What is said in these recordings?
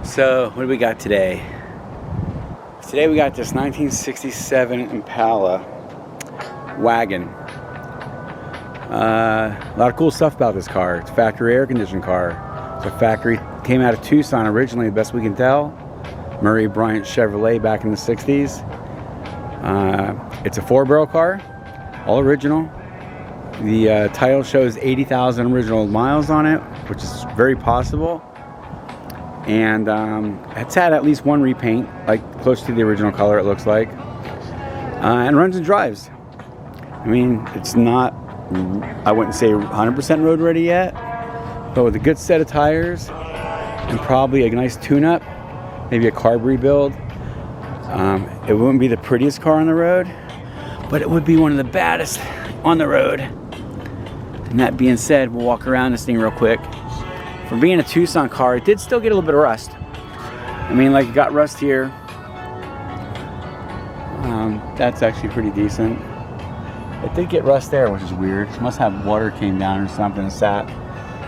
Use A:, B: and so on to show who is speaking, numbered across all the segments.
A: So, what do we got today? Today we got this 1967 Impala wagon. A lot of cool stuff about this car. It's a factory air conditioned car. It's a factory, came out of Tucson originally, the best we can tell. Murray Bryant Chevrolet back in the 60s. It's a 4-barrel car, all original. The title shows 80,000 original miles on it, which is very possible. And it's had at least one repaint, like close to the original color it looks like. And runs and drives. I mean, it's not, I wouldn't say 100% road ready yet, but with a good set of tires and probably a nice tune-up, maybe a carb rebuild, it wouldn't be the prettiest car on the road, but it would be one of the baddest on the road. And that being said, we'll walk around this thing real quick. For being a Tucson car, it did still get a little bit of rust. I mean, like, it got rust here. That's actually pretty decent. It did get rust there, which is weird. It must have water came down or something and sat.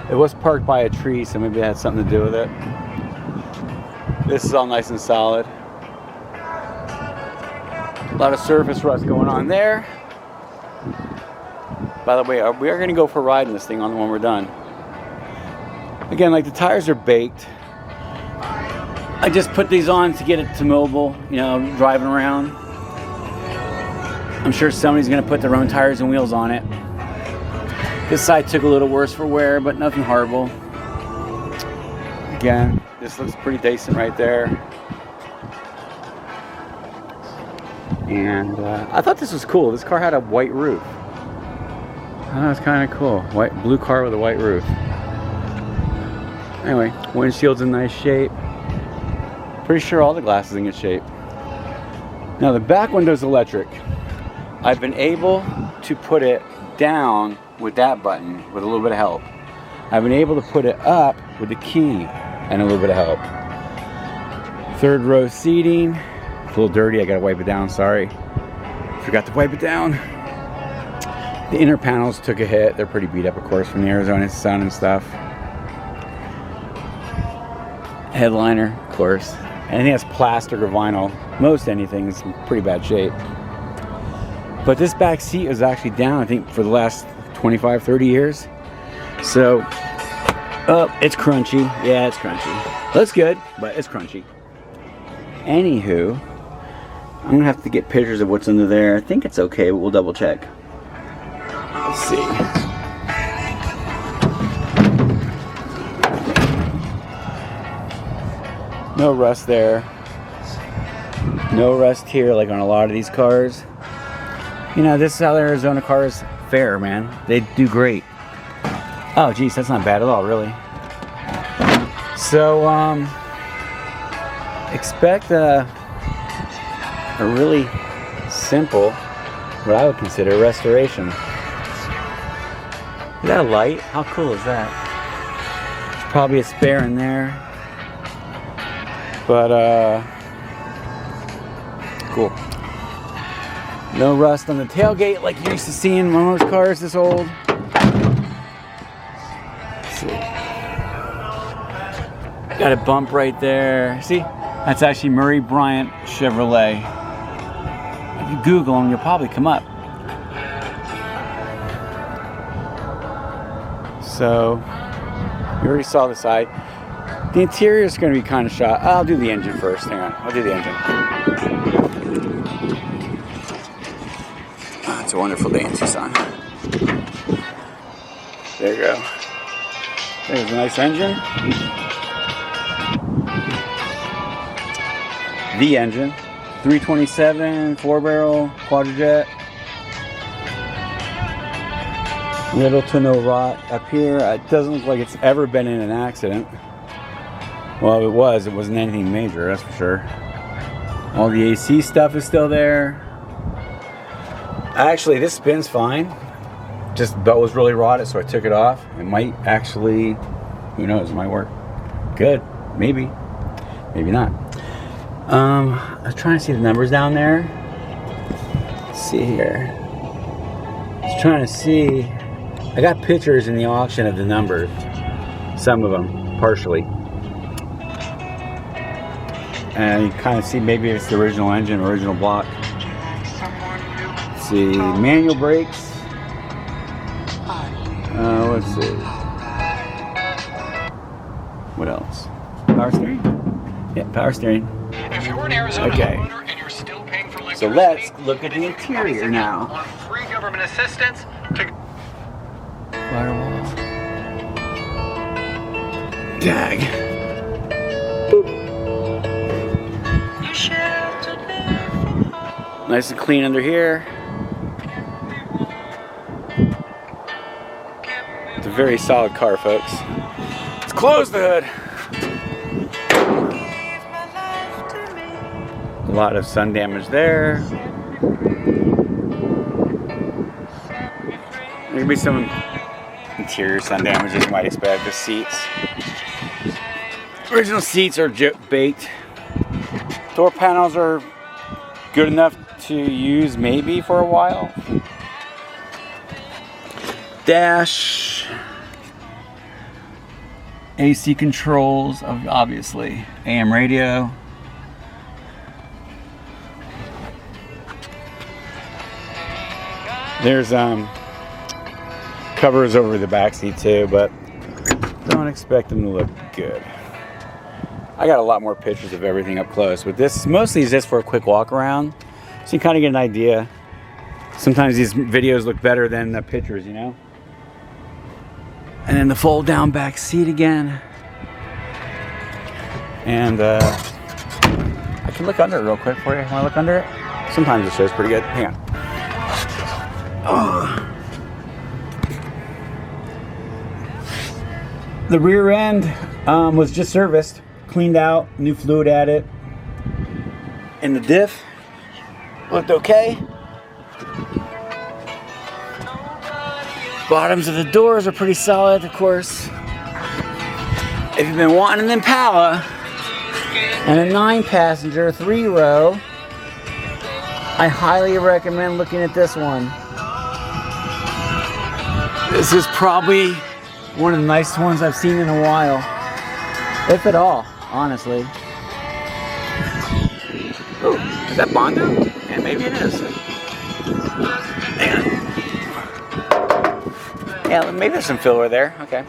A: It was parked by a tree, so maybe it had something to do with it. This is all nice and solid. A lot of surface rust going on there. By the way, we are going to go for a ride in this thing when we're done. Again, like, the tires are baked. I just put these on to get it to mobile, you know, driving around. I'm sure somebody's going to put their own tires and wheels on it. This side took a little worse for wear, but nothing horrible. Again, this looks pretty decent right there. And I thought this was cool. This car had a white roof. I thought it was kind of cool. Blue car with a white roof. Anyway, windshield's in nice shape. Pretty sure all the glass is in good shape. Now the back window's electric. I've been able to put it down with that button with a little bit of help. I've been able to put it up with the key and a little bit of help. 3rd row seating. It's a little dirty, I gotta wipe it down, sorry. Forgot to wipe it down. The inner panels took a hit. They're pretty beat up, of course, from the Arizona sun and stuff. Headliner, of course. Anything that's plastic or vinyl, most anything is in pretty bad shape. But this back seat is actually down, I think, for the last 25, 30 years. So, oh, it's crunchy. Yeah, it's crunchy. Looks good, but it's crunchy. Anywho, I'm gonna have to get pictures of what's under there. I think it's okay, but we'll double check. Let's see. No rust there. No rust here like on a lot of these cars. You know, this is how the Arizona cars fare, man. They do great. Oh, geez, that's not bad at all, really. So, expect a really simple, what I would consider, restoration. Is that a light? How cool is that? There's probably a spare in there. But, cool. No rust on the tailgate like you used to see in most cars this old. Let's see. Got a bump right there. See? That's actually Murray Bryant Chevrolet. If you Google them, you'll probably come up. So, you already saw the side. The interior is going to be kind of shot. I'll do the engine first. Hang on. I'll do the engine. Oh, it's a wonderful day in Tucson. There you go. There's a nice engine. The engine. 327, 4-barrel, quadrojet. Little to no rot up here. It doesn't look like it's ever been in an accident. Well, it wasn't anything major, that's for sure. All the AC stuff is still there. Actually, this spins fine. Just the belt was really rotted, so I took it off. It might actually, who knows, it might work. Good, maybe, maybe not. I was trying to see the numbers down there. Let's see here. I was trying to see. I got pictures in the auction of the numbers. Some of them, partially. And you kind of see maybe it's the original engine, original block. Let's see, manual brakes. Let's see. What else? Power steering? Yeah, power steering.
B: If you're an Arizona homeowner and you're still paying for electricity,
A: so let's look at the interior now.
B: On free government assistance to
A: Firewall. Tag. Boop. Nice and clean under here. It's a very solid car, folks. Let's close the hood. A lot of sun damage there. There could be some interior sun damage as you might expect. The seats. Original seats are baked. Door panels are good enough to use maybe for a while. Dash. AC controls, obviously. AM radio. There's covers over the back seat too, but don't expect them to look good. I got a lot more pictures of everything up close, but this mostly is just for a quick walk around, so you kind of get an idea. Sometimes these videos look better than the pictures, you know. And then the fold down back seat again, and I can look under it real quick for you. Want to look under it? Sometimes it shows pretty good. Hang on. Oh. The rear end was just serviced, cleaned out, new fluid added, and the diff looked okay. Bottoms of the doors are pretty solid, of course. If you've been wanting an Impala and a 9-passenger 3-row, I highly recommend looking at this one. This is probably one of the nicest ones I've seen in a while, if at all, honestly. Oh, is that Bondo? Yeah, maybe it is. Yeah, maybe there's some filler there. Okay.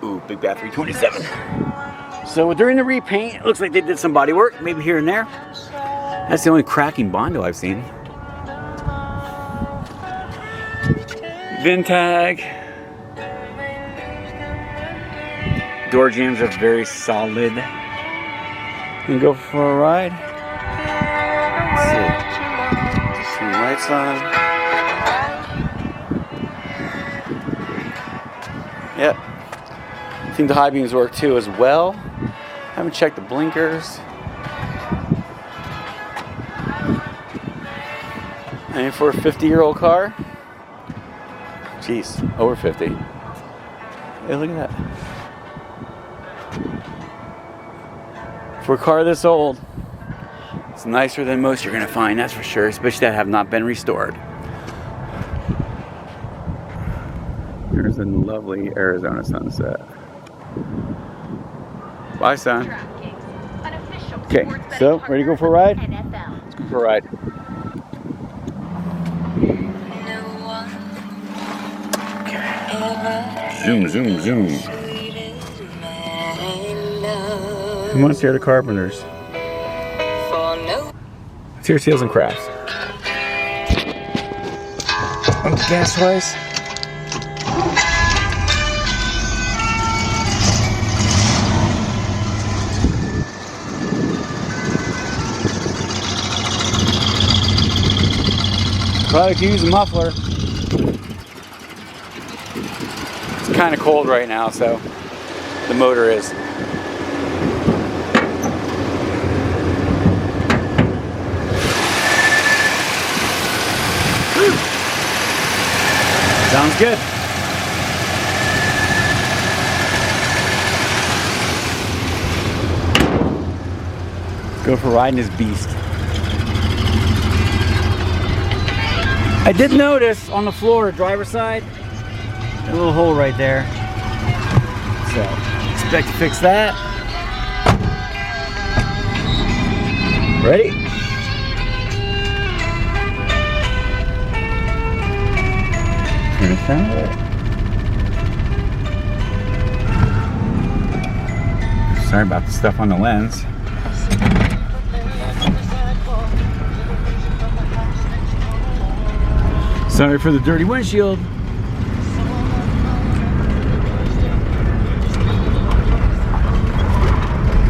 A: Ooh, big bath 327. So during the repaint, it looks like they did some body work, maybe here and there. That's the only cracking Bondo I've seen. VIN tag. Door jambs are very solid. And go for a ride. Let's see. Turn the lights on. Yep. I think the high beams work too as well. Haven't checked the blinkers. And for a 50-year-old car, jeez, over 50. Hey, look at that. For a car this old, it's nicer than most you're gonna find, that's for sure, especially that have not been restored. There's a lovely Arizona sunset. Bye, son. Okay, so ready to go for a ride? Let's go for a ride. Zoom, zoom, zoom. Come on, Sierra Carpenters. Let's hear Seals and Crafts. Oh, gas price. Probably could use a muffler. It's kind of cold right now, so the motor is. Sounds good. Let's go for riding this beast. I did notice on the floor, driver's side, a little hole right there. So, expect to fix that. Ready? Turn it down. Sorry about the stuff on the lens. Sorry for the dirty windshield.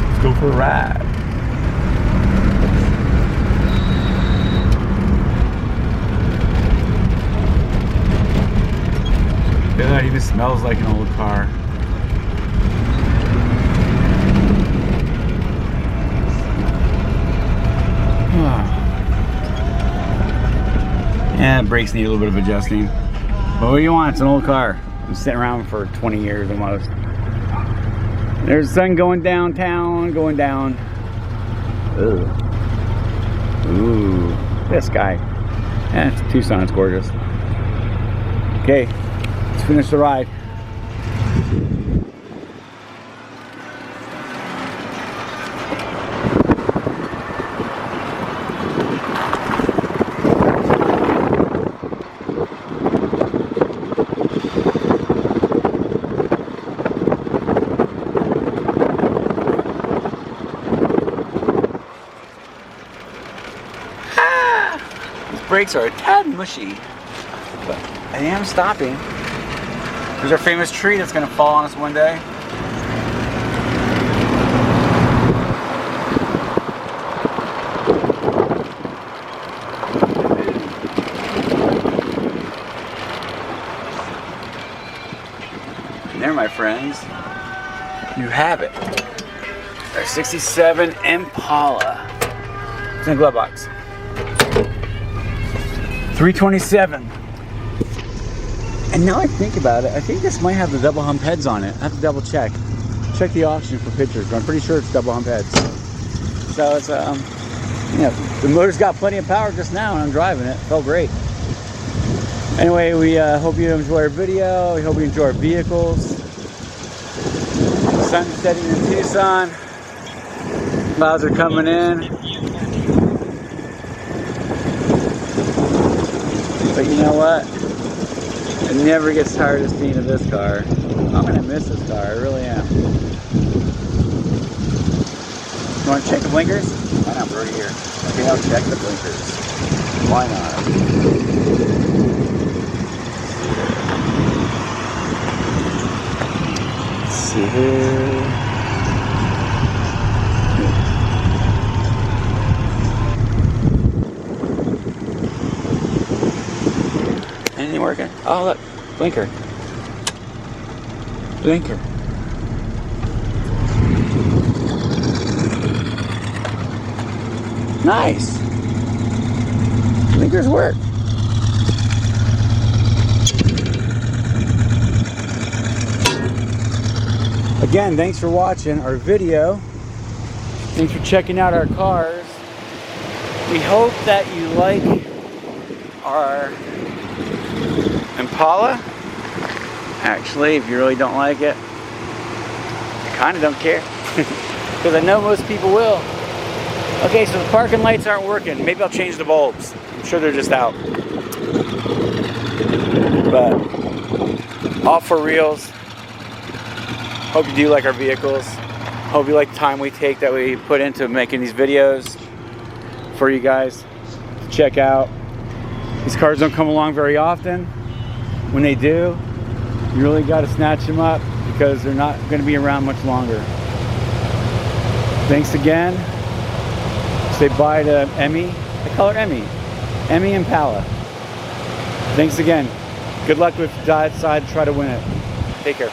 A: Let's go for a ride. It even smells like an old car. Yeah, brakes need a little bit of adjusting. But what do you want? It's an old car. Been sitting around for 20 years almost. There's the sun going downtown, going down. Ugh. Ooh, this guy. Yeah, it's Tucson, it's gorgeous. Okay, let's finish the ride. Brakes are a tad mushy, but I am stopping. There's our famous tree that's going to fall on us one day. And there, my friends, you have it. Our 67 Impala. It's in the glove box. 327. And now I think about it, I think this might have the double hump heads on it. I have to double check. Check the auction for pictures, but I'm pretty sure it's double hump heads. So it's yeah, the motor's got plenty of power just now and I'm driving it. Felt great. Anyway, we hope you enjoy our video. We hope you enjoy our vehicles. The sun's setting in Tucson. Clouds are coming in. But you know what? It never gets tired of seeing of this car. I'm gonna miss this car, I really am. You wanna check the blinkers? Why not? We're already here. Okay, I'll check the blinkers. Why not? Let's see here. Anything working? Oh look, blinker. Blinker. Nice. Blinkers work. Again, thanks for watching our video. Thanks for checking out our cars. We hope that you like our Impala. Actually, if you really don't like it, I kind of don't care. Because I know most people will. Okay, so the parking lights aren't working. Maybe I'll change the bulbs. I'm sure they're just out. But all for reals. Hope you do like our vehicles. Hope you like the time we take that we put into making these videos for you guys to check out. These cars don't come along very often. When they do, you really got to snatch them up because they're not going to be around much longer. Thanks again. Say bye to Emmy. I call her Emmy. Emmy Impala. Thanks again. Good luck with decide to try to win it. Take care.